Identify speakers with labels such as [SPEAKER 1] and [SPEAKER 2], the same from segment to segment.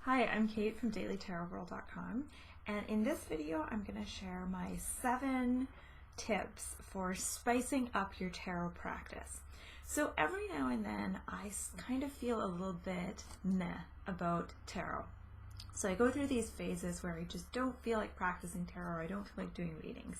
[SPEAKER 1] Hi, I'm Kate from dailytarotworld.com, and in this video I'm going to share my 7 tips for spicing up your tarot practice. So every now and then I kind of feel a little bit meh about tarot. So I go through these phases where I just don't feel like practicing tarot, or I don't feel like doing readings.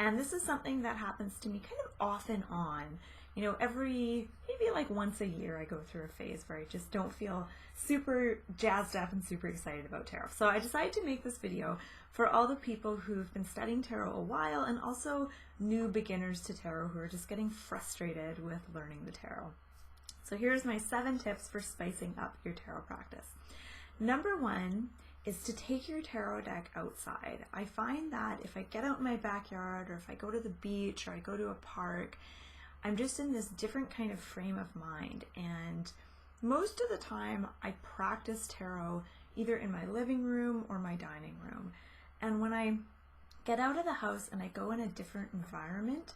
[SPEAKER 1] And this is something that happens to me kind of off and on. You know, maybe like once a year I go through a phase where I just don't feel super jazzed up and super excited about tarot. So I decided to make this video for all the people who've been studying tarot a while, and also new beginners to tarot who are just getting frustrated with learning the tarot. So here's my 7 tips for spicing up your tarot practice. Number 1 is to take your tarot deck outside. I find that if I get out in my backyard, or if I go to the beach, or I go to a park, I'm just in this different kind of frame of mind, and most of the time I practice tarot either in my living room or my dining room. And when I get out of the house and I go in a different environment,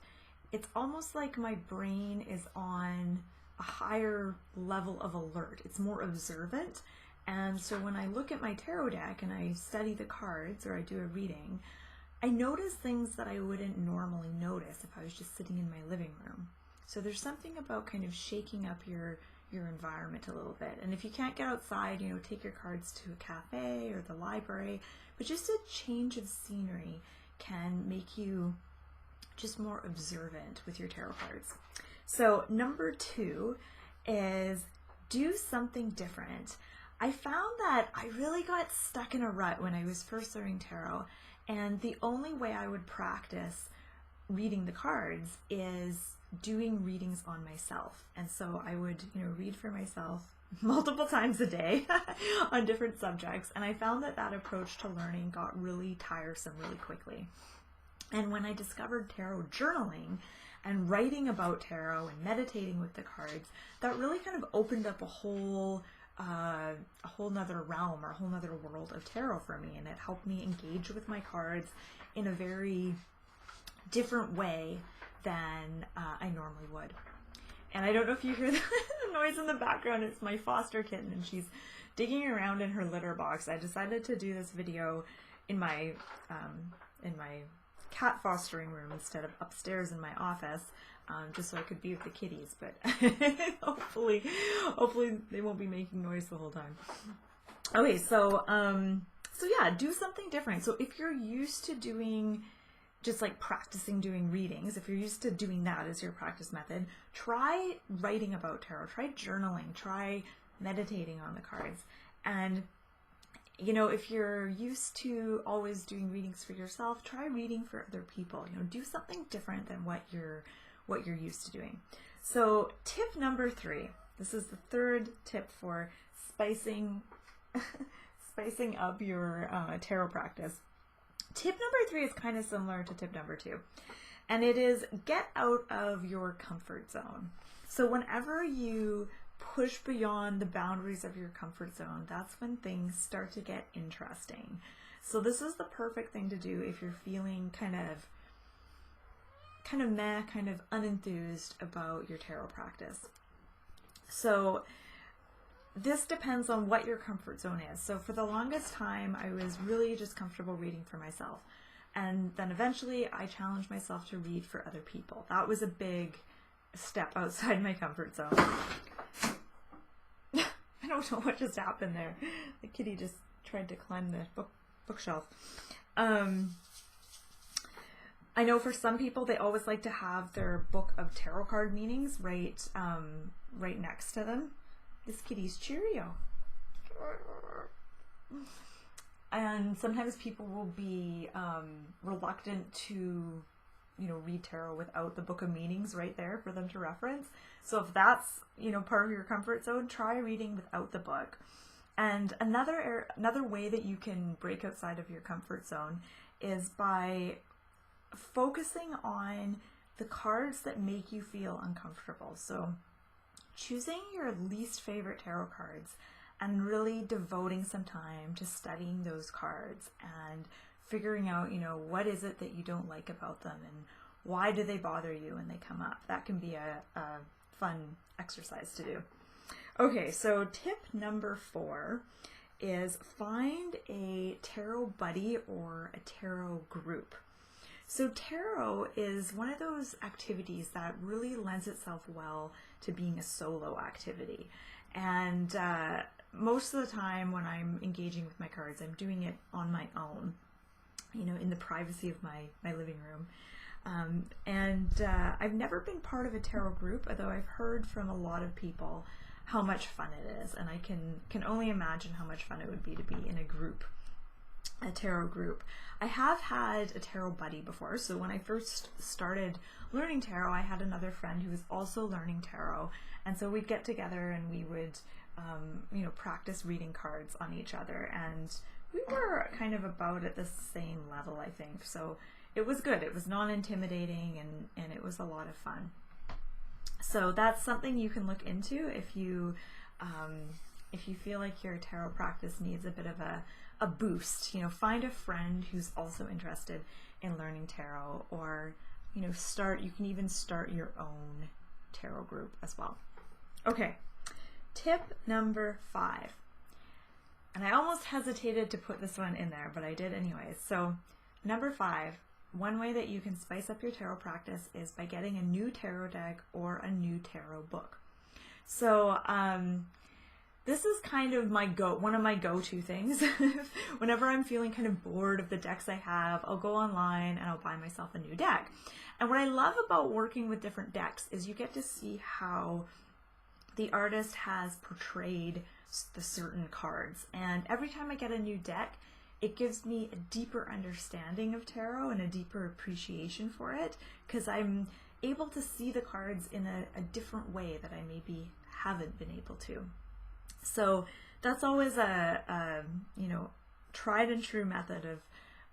[SPEAKER 1] it's almost like my brain is on a higher level of alert. It's more observant. And so when I look at my tarot deck and I study the cards, or I do a reading, I notice things that I wouldn't normally notice if I was just sitting in my living room. So there's something about kind of shaking up your environment a little bit. And if you can't get outside, you know, take your cards to a cafe or the library, but just a change of scenery can make you just more observant with your tarot cards. So number 2 is do something different. I found that I really got stuck in a rut when I was first learning tarot, and the only way I would practice reading the cards is doing readings on myself. And so I would, read for myself multiple times a day on different subjects, and I found that that approach to learning got really tiresome really quickly. And when I discovered tarot journaling and writing about tarot and meditating with the cards, that really kind of opened up a whole nother realm, or a whole nother world of tarot for me, and it helped me engage with my cards in a very different way than I normally would. And I don't know if you hear the noise in the background. It's my foster kitten, and she's digging around in her litter box. I decided to do this video in my cat fostering room instead of upstairs in my office, just so I could be with the kitties, but hopefully they won't be making noise the whole time. Okay, so yeah, do something different. So if you're used to doing just like practicing doing readings, if you're used to doing that as your practice method, try writing about tarot, try journaling, try meditating on the cards. And if you're used to always doing readings for yourself, try reading for other people. Do something different than what you're used to doing. So tip number 3, this is the 3rd tip for spicing up your tarot practice. Tip number 3 is kind of similar to tip number 2, and it is get out of your comfort zone. So whenever you push beyond the boundaries of your comfort zone, that's when things start to get interesting. So this is the perfect thing to do if you're feeling kind of meh, kind of unenthused about your tarot practice. So this depends on what your comfort zone is. So for the longest time, I was really just comfortable reading for myself. And then eventually I challenged myself to read for other people. That was a big step outside my comfort zone. I don't know what just happened there. The kitty just tried to climb the bookshelf. I know for some people, they always like to have their book of tarot card meanings right next to them. This kitty's Cheerio. And sometimes people will be reluctant to, read tarot without the book of meanings right there for them to reference. So if that's, part of your comfort zone, try reading without the book. And another way that you can break outside of your comfort zone is by focusing on the cards that make you feel uncomfortable. So choosing your least favorite tarot cards and really devoting some time to studying those cards and figuring out, what is it that you don't like about them and why do they bother you when they come up. That can be a fun exercise to do. Okay, so tip number 4 is find a tarot buddy or a tarot group. So tarot is one of those activities that really lends itself well to being a solo activity. And most of the time when I'm engaging with my cards, I'm doing it on my own, in the privacy of my living room. I've never been part of a tarot group, although I've heard from a lot of people how much fun it is, and I can only imagine how much fun it would be to be in a tarot group. I have had a tarot buddy before, so when I first started learning tarot, I had another friend who was also learning tarot, and so we'd get together and we would practice reading cards on each other, and we were kind of about at the same level, I think, so it was good. It was non-intimidating, and it was a lot of fun. So that's something you can look into if you feel like your tarot practice needs a bit of a boost. Find a friend who's also interested in learning tarot, or you can even start your own tarot group as well. Okay, tip number 5. And I almost hesitated to put this one in there, but I did anyways. So number 5, one way that you can spice up your tarot practice is by getting a new tarot deck or a new tarot book. So this is kind of one of my go-to things. Whenever I'm feeling kind of bored of the decks I have, I'll go online and I'll buy myself a new deck. And what I love about working with different decks is you get to see how the artist has portrayed the certain cards. And every time I get a new deck, it gives me a deeper understanding of tarot and a deeper appreciation for it, because I'm able to see the cards in a different way that I maybe haven't been able to. So that's always a tried and true method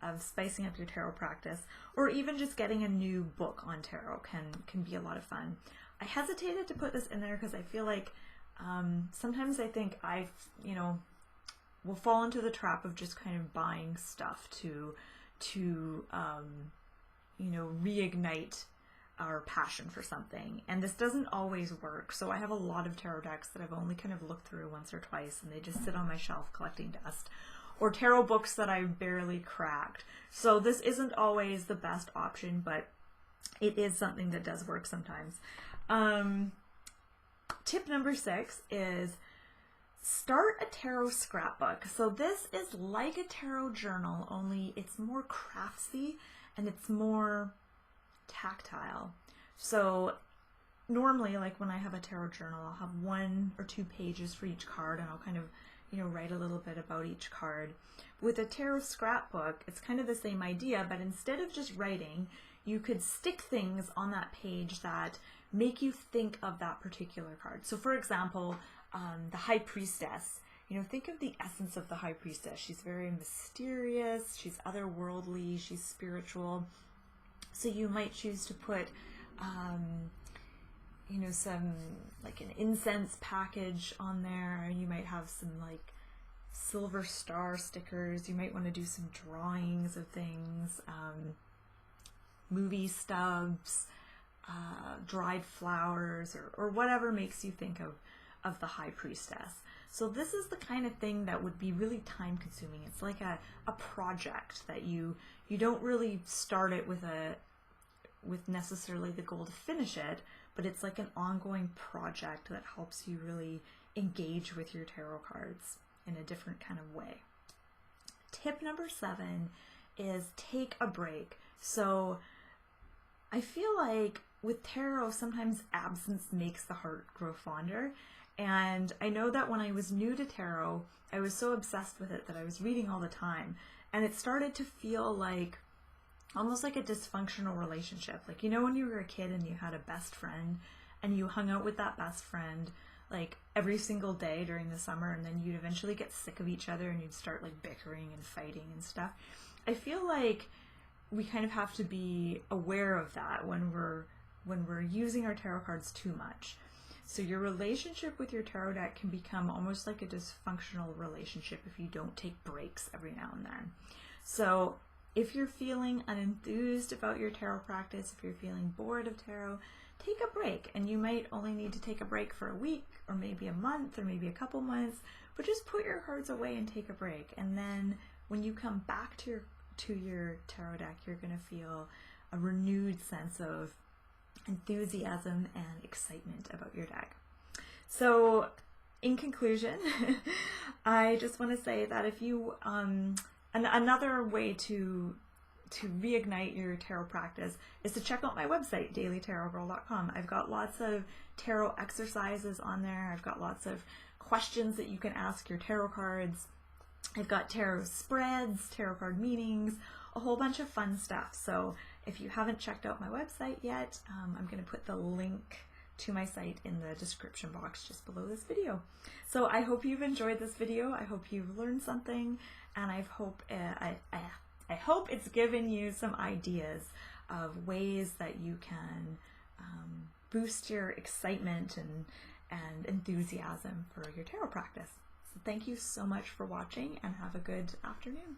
[SPEAKER 1] of spicing up your tarot practice, or even just getting a new book on tarot can be a lot of fun. I hesitated to put this in there because I feel like sometimes I think we'll fall into the trap of just kind of buying stuff to reignite our passion for something, and this doesn't always work. So I have a lot of tarot decks that I've only kind of looked through once or twice, and they just sit on my shelf collecting dust, or tarot books that I've barely cracked. So this isn't always the best option, but it is something that does work sometimes. Tip number 6 is start a tarot scrapbook. So this is like a tarot journal, only it's more craftsy and it's more tactile. So normally, like when I have a tarot journal, I'll have 1 or 2 pages for each card, and I'll kind of write a little bit about each card. With a tarot scrapbook, it's kind of the same idea, but instead of just writing, you could stick things on that page that make you think of that particular card. So for example, the High Priestess. Think of the essence of the High Priestess. She's very mysterious, she's otherworldly, she's spiritual. So you might choose to put, some, like an incense package on there. You might have some like silver star stickers. You might want to do some drawings of things, movie stubs, dried flowers, or whatever makes you think of the High Priestess. So this is the kind of thing that would be really time consuming. It's like a project that you don't really start it with necessarily the goal to finish it, but it's like an ongoing project that helps you really engage with your tarot cards in a different kind of way. Tip number 7 is take a break. So I feel like with tarot, sometimes absence makes the heart grow fonder. And I know that when I was new to tarot, I was so obsessed with it that I was reading all the time. And it started to feel like almost like a dysfunctional relationship. Like, when you were a kid and you had a best friend and you hung out with that best friend like every single day during the summer, and then you'd eventually get sick of each other and you'd start like bickering and fighting and stuff. I feel like we kind of have to be aware of that when we're using our tarot cards too much. So your relationship with your tarot deck can become almost like a dysfunctional relationship if you don't take breaks every now and then. So if you're feeling unenthused about your tarot practice, if you're feeling bored of tarot, take a break. And you might only need to take a break for a week, or maybe a month, or maybe a couple months, but just put your cards away and take a break. And then when you come back to your tarot deck, you're going to feel a renewed sense of enthusiasm and excitement about your deck. So in conclusion, I just want to say that if you, another way to reignite your tarot practice is to check out my website, dailytarotgirl.com. I've got lots of tarot exercises on there. I've got lots of questions that you can ask your tarot cards. I've got tarot spreads, tarot card meanings, a whole bunch of fun stuff. So if you haven't checked out my website yet, I'm going to put the link to my site in the description box just below this video. So I hope you've enjoyed this video. I hope you've learned something, and I hope it's given you some ideas of ways that you can boost your excitement and enthusiasm for your tarot practice. So thank you so much for watching, and have a good afternoon.